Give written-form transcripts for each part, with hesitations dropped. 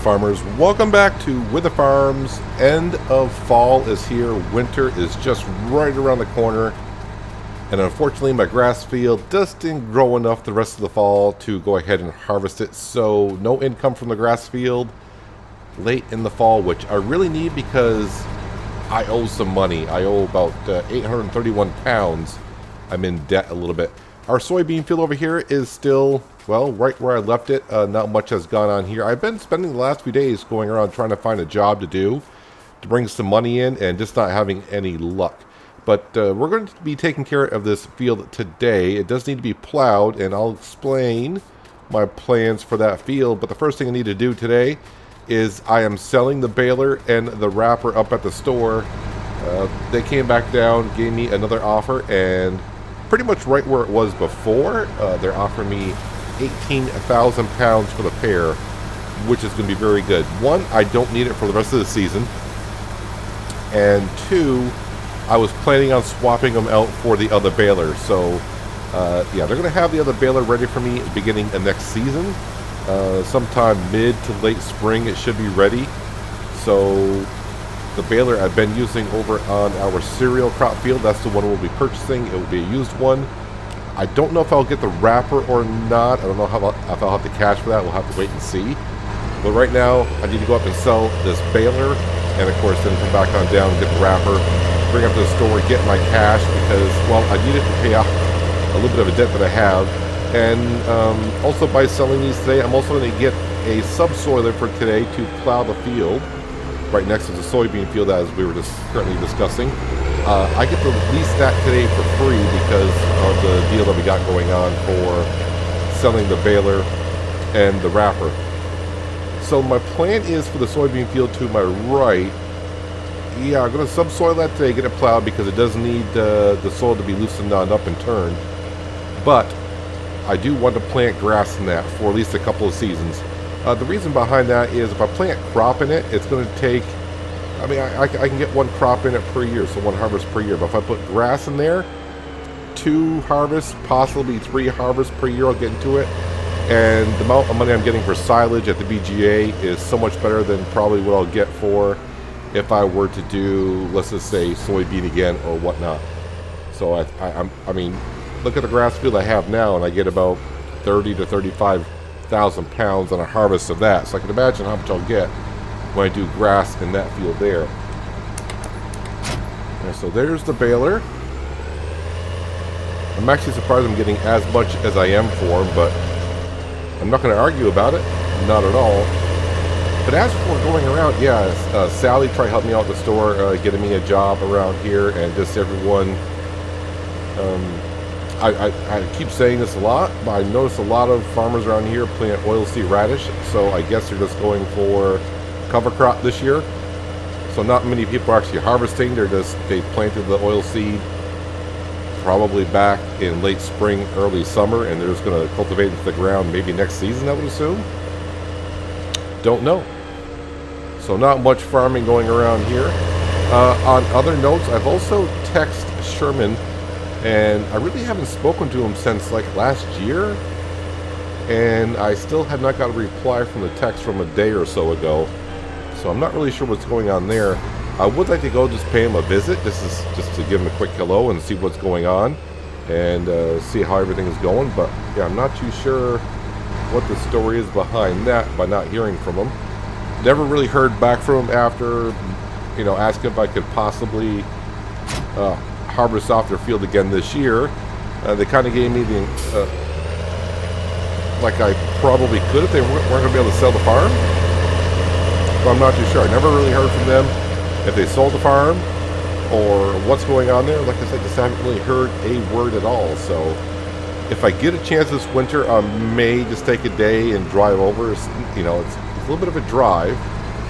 farmers, welcome back to Wyther Farms. End of fall is here, winter is just right around the corner, and unfortunately my grass field just didn't grow enough the rest of the fall to go ahead and harvest it, so no income from the grass field late in the fall, which I really need because I owe some money. I owe about 831 pounds. I'm in debt a little bit. Our soybean field over here is still, well, right where I left it. Not much has gone on here. I've been spending the last few days going around trying to find a job to do, to bring some money in, and just not having any luck. But we're going to be taking care of this field today. It does need to be plowed, and I'll explain my plans for that field. But the first thing I need to do today is I am selling the baler and the wrapper up at the store. They came back down, gave me another offer, and pretty much right where it was before. They're offering me 18,000 pounds for the pair, which is going to be very good. One, I don't need it for the rest of the season, and two, I was planning on swapping them out for the other baler. So yeah, they're going to have the other baler ready for me beginning of next season. Sometime mid to late spring it should be ready. So the baler I've been using over on our cereal crop field, that's the one we'll be purchasing. It will be a used one. I don't know if I'll get the wrapper or not. I don't know if I'll have the cash for that. We'll have to wait and see. But right now, I need to go up and sell this baler, and of course then come back on down and get the wrapper, bring up to the store, get my cash, because, well, I need it to pay off a little bit of a debt that I have. And also by selling these today, I'm also going to get a subsoiler for today to plow the field right next to the soybean field, as we were just currently discussing. I get to lease that today for free because of the deal that we got going on for selling the baler and the wrapper. So my plan is for the soybean field to my right. Yeah, I'm going to subsoil that today, get it plowed, because it does need the soil to be loosened on up and turned. But I do want to plant grass in that for at least a couple of seasons. The reason behind that is if I plant crop in it, it's going to take, I mean, I can get one crop in it per year, so one harvest per year. But if I put grass in there, 2 harvests, possibly 3 harvests per year, I'll get into it. And the amount of money I'm getting for silage at the BGA is so much better than probably what I'll get for if I were to do, let's just say, soybean again or whatnot. So I mean, look at the grass field I have now, and I get about 30 to 35,000 pounds on a harvest of that. So I can imagine how much I'll get when I do grass in that field there. And so there's the baler. I'm actually surprised I'm getting as much as I am for them, but I'm not going to argue about it. Not at all. But as for going around, yeah, Sally tried helping me out at the store, getting me a job around here, and just everyone. I keep saying this a lot, but I notice a lot of farmers around here plant oilseed radish, so I guess they're just going for cover crop this year. So not many people are actually harvesting. They planted the oilseed probably back in late spring, early summer, and they're just going to cultivate into the ground maybe next season, I would assume. Don't know. So not much farming going around here. On other notes, I've also texted Sherman, and I really haven't spoken to him since like last year, and I still have not got a reply from the text from a day or so ago. So I'm not really sure what's going on there. I would like to go just pay him a visit. This is just to give him a quick hello and see what's going on, and see how everything is going. But yeah, I'm not too sure what the story is behind that by not hearing from him. Never really heard back from him after, you know, asking if I could possibly harvest off their field again this year. They kind of gave me the like I probably could if they weren't going to be able to sell the farm, but I'm not too sure. I never really heard from them if they sold the farm or what's going on there. Like I said, just haven't really heard a word at all. So if I get a chance this winter, I may just take a day and drive over. You know, it's a little bit of a drive,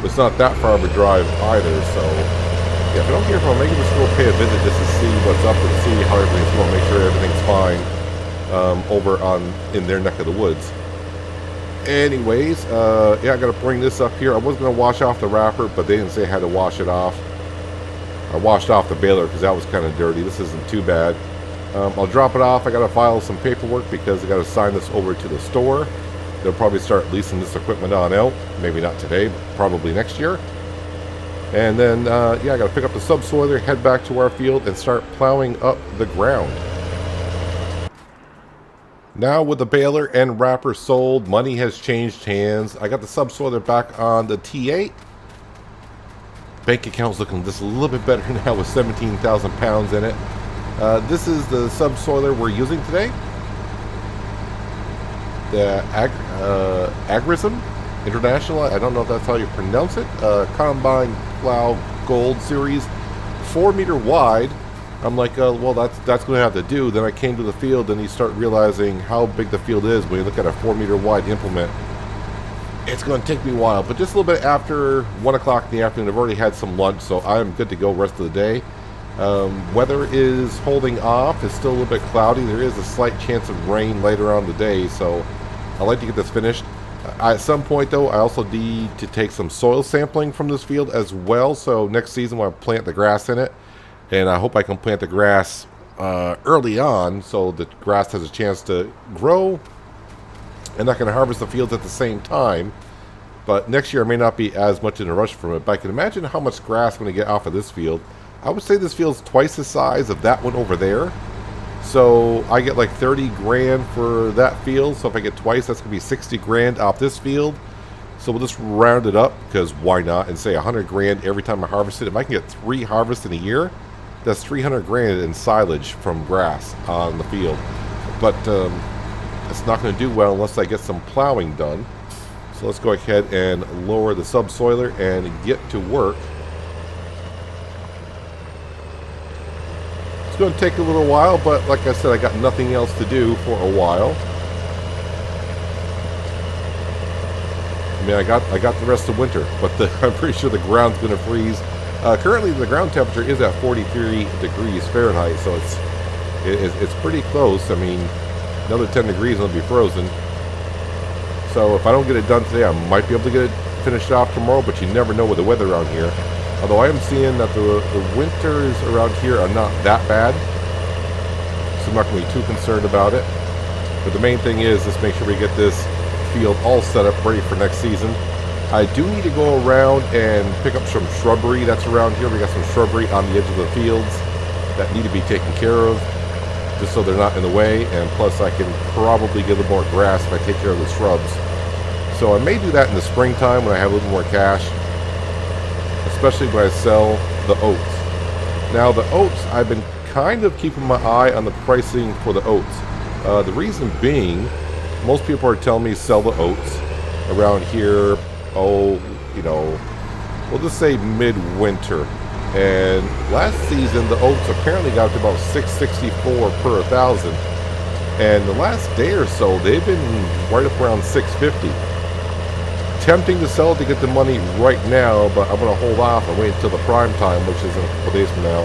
but it's not that far of a drive either. So yeah, if I don't hear from them, maybe just go pay a visit just to see what's up and see how everything's going, make sure everything's fine over in their neck of the woods. Anyways, yeah, I got to bring this up here. I was going to wash off the wrapper, but they didn't say I had to wash it off. I washed off the baler because that was kind of dirty. This isn't too bad. I'll drop it off. I got to file some paperwork because I got to sign this over to the store. they'll probably start leasing this equipment on out. Maybe not today, but probably next year. And then, yeah, I got to pick up the subsoiler, head back to our field, and start plowing up the ground. Now with the baler and wrapper sold, money has changed hands. I got the subsoiler back on the T8. Bank account's looking just a little bit better now with 17,000 pounds in it. This is the subsoiler we're using today. The Agrism International, I don't know if that's how you pronounce it. Combine Plow Gold Series, 4 meter wide. I'm like, well, that's going to have to do. Then I came to the field, and you start realizing how big the field is when you look at a 4 meter wide implement. It's going to take me a while, but just a little bit after 1 o'clock in the afternoon, I've already had some lunch, so I'm good to go rest of the day. Weather is holding off. It's still a little bit cloudy. There is a slight chance of rain later on today, so I'd like to get this finished. At some point, though, I also need to take some soil sampling from this field as well, so next season when I plant the grass in it, and I hope I can plant the grass early on so the grass has a chance to grow. And not going to harvest the fields at the same time. But next year I may not be as much in a rush from it. But I can imagine how much grass I'm going to get off of this field. I would say this field's twice the size of that one over there. So I get like 30 grand for that field. So if I get twice, that's going to be 60 grand off this field. So we'll just round it up, because why not? And say 100 grand every time I harvest it. If I can get 3 harvests in a year, that's 300 grand in silage from grass on the field. But it's not going to do well unless I get some plowing done. So let's go ahead and lower the subsoiler and get to work. It's going to take a little while, but like I said, I got nothing else to do for a while. I mean, I got the rest of winter, but I'm pretty sure the ground's going to freeze. Currently, the ground temperature is at 43 degrees Fahrenheit, so it's pretty close. I mean, another 10 degrees and it'll be frozen. So if I don't get it done today, I might be able to get it finished off tomorrow, but you never know with the weather around here. Although I am seeing that the winters around here are not that bad, so I'm not going to be too concerned about it. But the main thing is, let's make sure we get this field all set up ready for next season. I do need to go around and pick up some shrubbery that's around here. We got some shrubbery on the edge of the fields that need to be taken care of, just so they're not in the way, and plus I can probably get a little more grass if I take care of the shrubs. So I may do that in the springtime when I have a little more cash, especially when I sell the oats. Now the oats, I've been kind of keeping my eye on the pricing for the oats. The reason being, most people are telling me sell the oats around here, we'll just say midwinter. And last season, the oats apparently got to about $6.64 per 1,000. And the last day or so, they've been right up around $6.50. Tempting to sell it to get the money right now, but I'm going to hold off and wait until the prime time, which is in a couple days from now.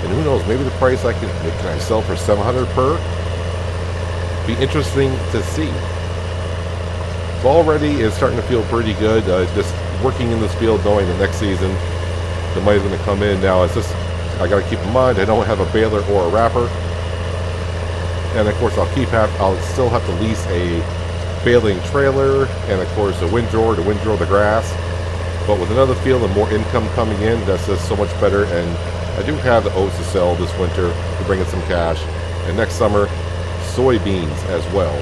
And who knows, maybe the price can I sell for $700 per? Be interesting to see. Already is starting to feel pretty good. Just working in this field, knowing the next season the money's going to come in. Now it's just, I got to keep in mind I don't have a baler or a wrapper, and of course I'll still have to lease a baling trailer, and of course a windrower to windrow the grass. But with another field and more income coming in, that's just so much better. And I do have the oats to sell this winter to bring in some cash, and next summer soybeans as well.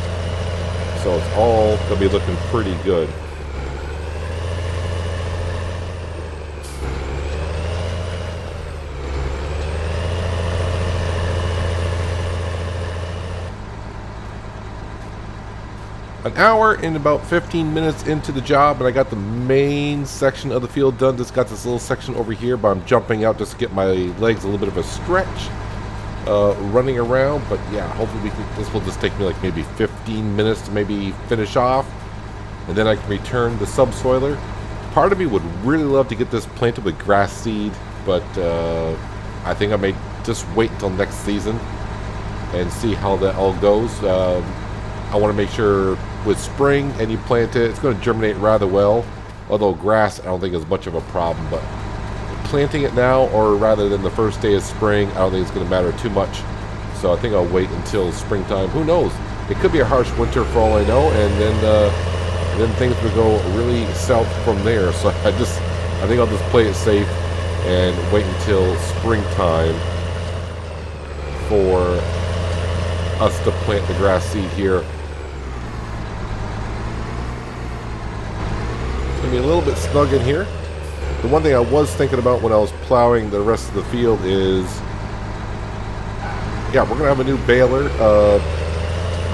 So it's all going to be looking pretty good. An hour and about 15 minutes into the job, and I got the main section of the field done. Just got this little section over here, but I'm jumping out just to get my legs a little bit of a stretch. Running around, but yeah, hopefully this will just take me like maybe 15 minutes to maybe finish off, and then I can return the subsoiler. Part of me would really love to get this planted with grass seed, but I think I may just wait until next season and see how that all goes. I want to make sure with spring and you plant it, it's going to germinate rather well, although grass I don't think is much of a problem. But planting it now, or rather than the first day of spring, I don't think it's going to matter too much. So I think I'll wait until springtime. Who knows? It could be a harsh winter for all I know, and then and then things would go really south from there. So I think I'll just play it safe and wait until springtime for us to plant the grass seed here. It's gonna be a little bit snug in here. The one thing I was thinking about when I was plowing the rest of the field is, yeah, we're gonna have a new baler.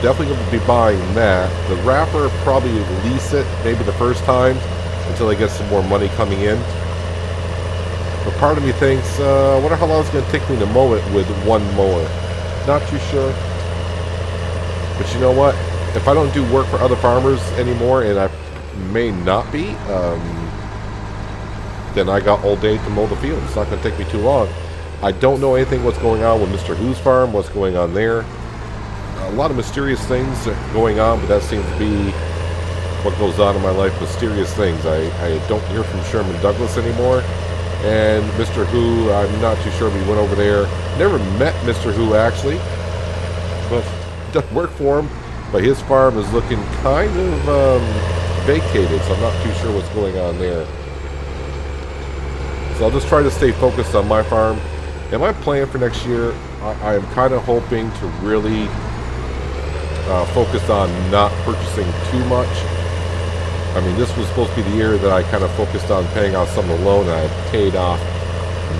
Definitely going to be buying that. The wrapper, probably lease it maybe the first time until I get some more money coming in. But part of me thinks, I wonder how long it's going to take me to mow it with one mower. Not too sure. But you know what? If I don't do work for other farmers anymore, and I may not be, then I got all day to mow the field. It's not going to take me too long. I don't know anything what's going on with Mr. Who's farm, what's going on there. A lot of mysterious things going on, but that seems to be what goes on in my life, mysterious things. I don't hear from Sherman Douglas anymore. And Mr. Who, I'm not too sure if he went over there. Never met Mr. Who, actually. But doesn't work for him. But his farm is looking kind of vacated, so I'm not too sure what's going on there. So I'll just try to stay focused on my farm. And my plan for next year, I am kind of hoping to really focus on not purchasing too much. I mean, this was supposed to be the year that I kind of focused on paying off some of the loan, and I paid off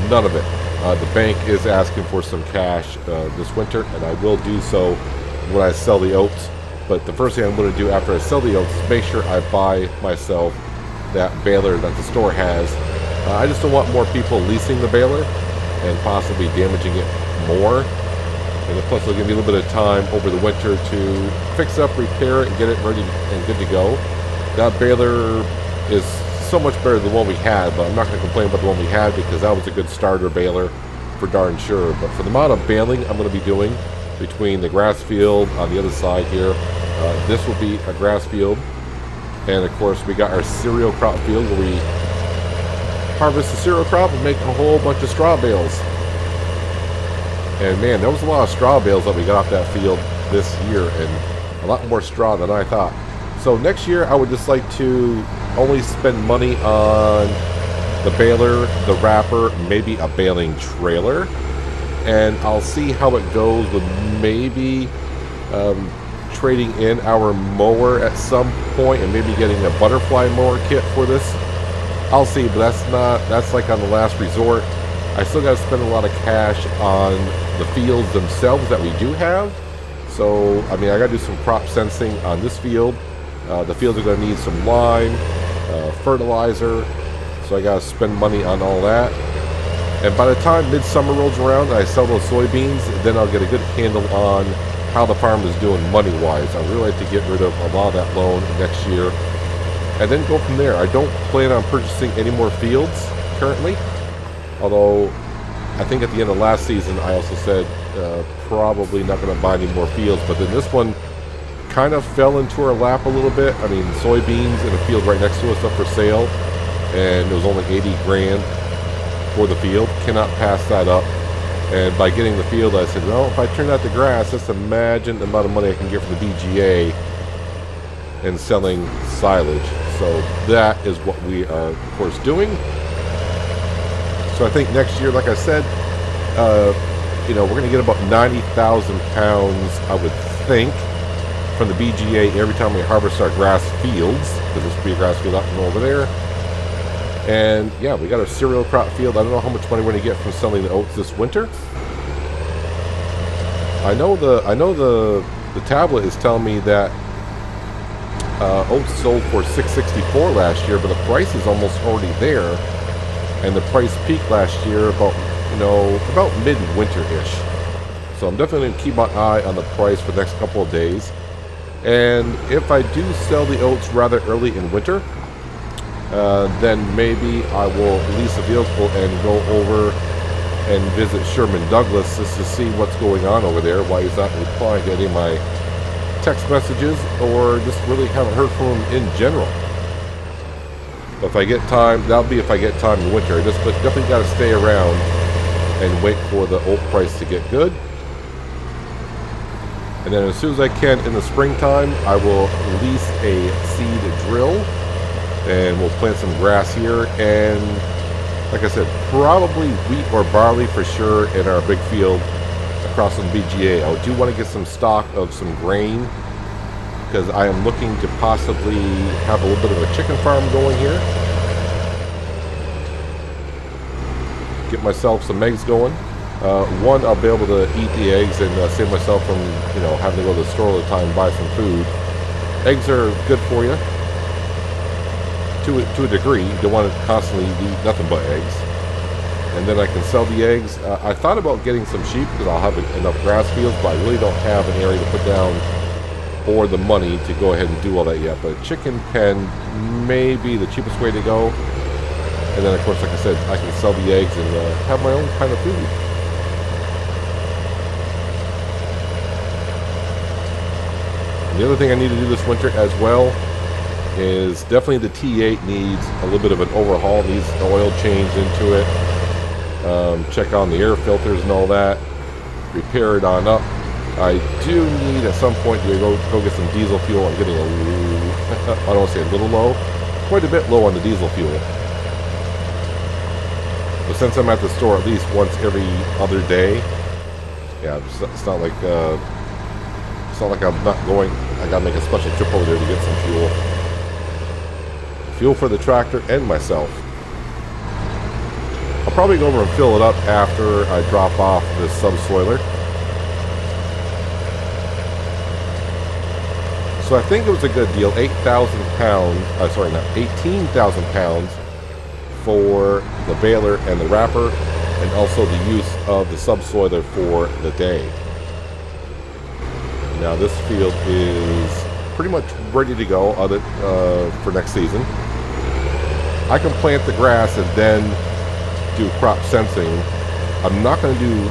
none of it. The bank is asking for some cash this winter, and I will do so when I sell the oats. But the first thing I'm going to do after I sell the oats is make sure I buy myself that baler that the store has. I just don't want more people leasing the baler and possibly damaging it more. And plus, it'll give me a little bit of time over the winter to fix up, repair it, and get it ready and good to go. That baler is so much better than the one we had, but I'm not going to complain about the one we had because that was a good starter baler for darn sure. But for the amount of baling I'm going to be doing between the grass field on the other side here, this will be a grass field. And of course, we got our cereal crop field where we harvest the cereal crop and make a whole bunch of straw bales. And man, there was a lot of straw bales that we got off that field this year, and a lot more straw than I thought. So next year, I would just like to only spend money on the baler, the wrapper, maybe a baling trailer. And I'll see how it goes with maybe trading in our mower at some point and maybe getting a butterfly mower kit for this. I'll see, but that's like on the last resort. I still got to spend a lot of cash on the fields themselves that we do have. So, I mean, I got to do some crop sensing on this field. The fields are going to need some lime, fertilizer. So I got to spend money on all that. And by the time midsummer rolls around and I sell those soybeans, then I'll get a good handle on how the farm is doing money-wise. I really like to get rid of a lot of that loan next year and then go from there. I don't plan on purchasing any more fields currently. Although, I think at the end of last season, I also said probably not going to buy any more fields. But then this one kind of fell into our lap a little bit. I mean, soybeans in a field right next to us up for sale. And it was only 80 grand for the field. Cannot pass that up. And by getting the field, I said, well, if I turn out the grass, just imagine the amount of money I can get from the BGA and selling silage. So that is what we are, of course, doing. So I think next year, like I said, we're going to get about 90,000 pounds, I would think, from the BGA every time we harvest our grass fields, because this will be a grass field up and over there. And yeah, we got our cereal crop field. I don't know how much money we're going to get from selling the oats this winter. I know the tablet is telling me that oats sold for $6.64 last year, but the price is almost already there. And the price peaked last year about midwinter-ish. So I'm definitely going to keep my eye on the price for the next couple of days. And if I do sell the oats rather early in winter, then maybe I will lease a vehicle and go over and visit Sherman Douglas just to see what's going on over there, why he's not replying to any of my text messages, or just really haven't heard from him in general. If I get time, that'll be if I get time in winter. I just definitely got to stay around and wait for the oat price to get good. And then as soon as I can in the springtime, I will lease a seed drill and we'll plant some grass here. And like I said, probably wheat or barley for sure in our big field across from BGA. I do want to get some stock of some grain because I am looking to possibly have a little bit of a chicken farm going here. Get myself some eggs going. One, I'll be able to eat the eggs and save myself from, having to go to the store all the time and buy some food. Eggs are good for you to a degree. You don't want to constantly eat nothing but eggs. And then I can sell the eggs. I thought about getting some sheep because I'll have enough grass fields, but I really don't have an area to put down or the money to go ahead and do all that yet. But chicken pen may be the cheapest way to go. And then, of course, like I said, I can sell the eggs and have my own kind of food. The other thing I need to do this winter as well is definitely the T8 needs a little bit of an overhaul, needs an oil change into it. Check on the air filters and all that. Repair it on up. I do need at some point to go get some diesel fuel. I'm getting I don't want to say a little low, quite a bit low on the diesel fuel. But since I'm at the store at least once every other day, yeah, it's not like I'm not going. I gotta make a special trip over there to get some fuel. Fuel for the tractor and myself. I'll probably go over and fill it up after I drop off this subsoiler. So I think it was a good deal. 8,000 pounds. Sorry, not 18,000 pounds for the baler and the wrapper, and also the use of the subsoiler for the day. Now this field is pretty much ready to go for next season. I can plant the grass and then do crop sensing. I'm not going to do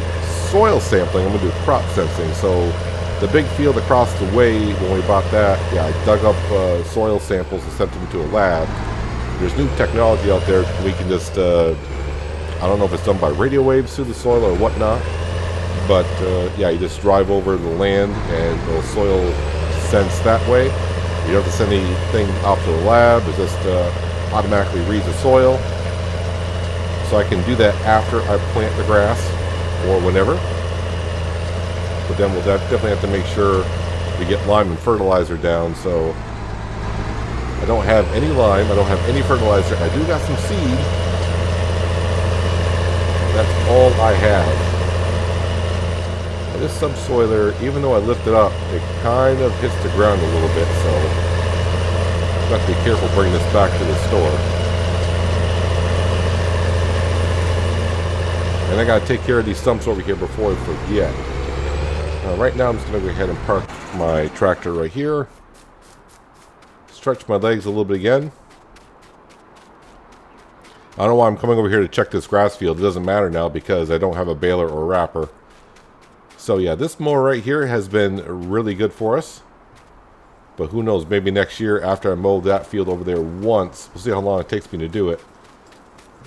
soil sampling, I'm going to do crop sensing. So the big field across the way, when we bought that, yeah, I dug up soil samples and sent them to a lab. There's new technology out there. We can just, I don't know if it's done by radio waves through the soil or whatnot. But yeah, you just drive over the land and it'll soil sense that way. You don't have to send anything out to the lab. It just automatically reads the soil. So I can do that after I plant the grass or whenever. But then we'll definitely have to make sure we get lime and fertilizer down. So I don't have any lime. I don't have any fertilizer. I do got some seed. That's all I have. This subsoiler, even though I lift it up, it kind of hits the ground a little bit, so I have to be careful bringing this back to the store. And I got to take care of these stumps over here before I forget. Right now I'm just going to go ahead and park my tractor right here. Stretch my legs a little bit again. I don't know why I'm coming over here to check this grass field. It doesn't matter now because I don't have a baler or wrapper. So yeah, this mower right here has been really good for us. But who knows, maybe next year after I mow that field over there once, we'll see how long it takes me to do it.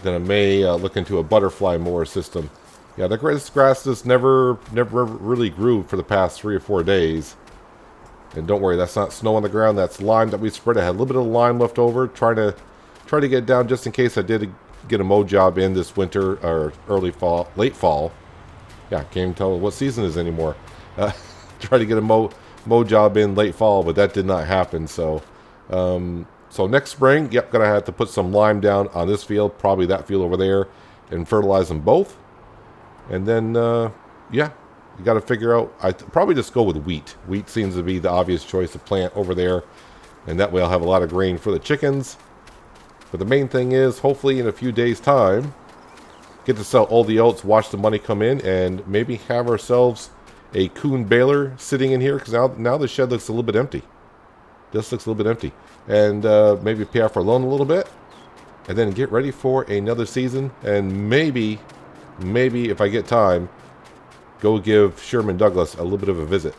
Then I may look into a butterfly mower system. Yeah, this grass just never really grew for the past 3 or 4 days. And don't worry, that's not snow on the ground, that's lime that we spread. I had a little bit of lime left over, try to get it down just in case I did get a mow job in this winter or late fall. Yeah, can't even tell what season it is anymore. Try to get a mow job in late fall, but that did not happen. So, so next spring, yep, gonna have to put some lime down on this field, probably that field over there, and fertilize them both. And then, yeah, you got to figure out. I probably just go with wheat. Wheat seems to be the obvious choice to plant over there, and that way I'll have a lot of grain for the chickens. But the main thing is, hopefully in a few days' time, get to sell all the oats, watch the money come in, and maybe have ourselves a coon baler sitting in here, because now the shed looks a little bit empty. This looks a little bit empty. And maybe pay off our loan a little bit, and then get ready for another season, and maybe if I get time, go give Sherman Douglas a little bit of a visit.